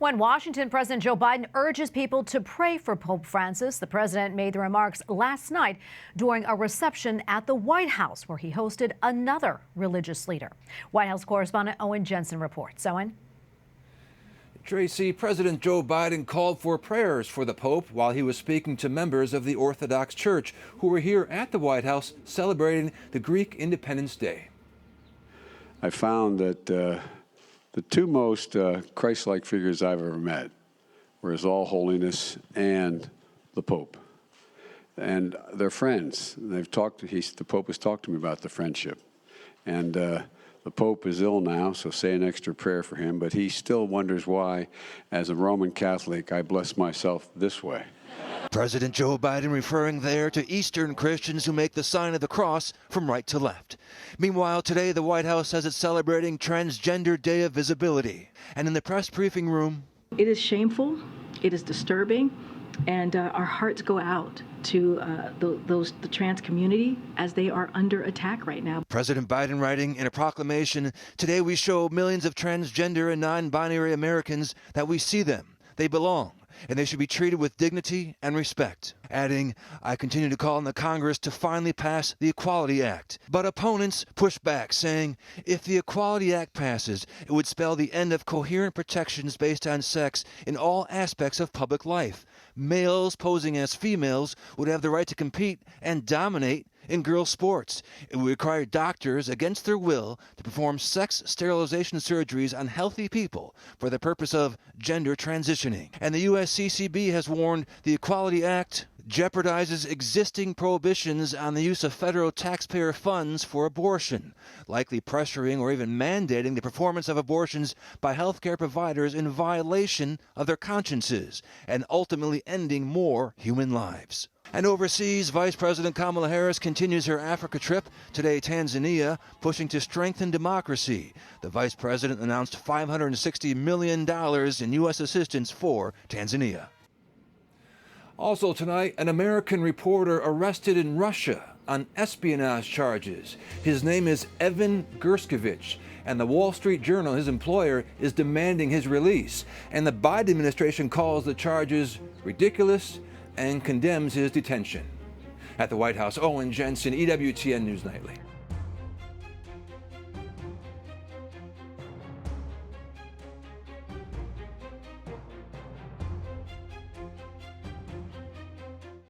When Washington, President Joe Biden urges people to pray for Pope Francis, the president made the remarks last night during a reception at the White House, where he hosted another religious leader. White House correspondent Owen Jensen reports. Owen? Tracy, President Joe Biden called for prayers for the Pope while he was speaking to members of the Orthodox Church who were here at the White House celebrating the Greek Independence Day. I found that the two most Christ-like figures I've ever met were His All Holiness and the Pope. And they're friends. They've talked. The Pope has talked to me about the friendship. And the Pope is ill now, so say an extra prayer for him. But he still wonders why, as a Roman Catholic, I bless myself this way. President Joe Biden referring there to Eastern Christians who make the sign of the cross from right to left. Meanwhile, today the White House says it's celebrating Transgender Day of Visibility. And in the press briefing room, it is shameful, it is disturbing, and our hearts go out to the trans community as they are under attack right now. President Biden writing in a proclamation, "Today we show millions of transgender and non-binary Americans that we see them, they belong, and they should be treated with dignity and respect." Adding, "I continue to call on the Congress to finally pass the Equality Act." But opponents push back, saying if the Equality Act passes, it would spell the end of coherent protections based on sex in all aspects of public life. Males posing as females would have the right to compete and dominate in girls' sports. It would require doctors, against their will, to perform sex-sterilization surgeries on healthy people for the purpose of gender transitioning. And the USCCB has warned the Equality Act jeopardizes existing prohibitions on the use of federal taxpayer funds for abortion, likely pressuring or even mandating the performance of abortions by healthcare providers in violation of their consciences, and ultimately ending more human lives. And overseas, Vice President Kamala Harris continues her Africa trip, today Tanzania, pushing to strengthen democracy. The Vice President announced $560 million in U.S. assistance for Tanzania. Also tonight, an American reporter arrested in Russia on espionage charges. His name is Evan Gershkovich, and the Wall Street Journal, his employer, is demanding his release. And the Biden administration calls the charges ridiculous and condemns his detention. At the White House, Owen Jensen, EWTN News Nightly.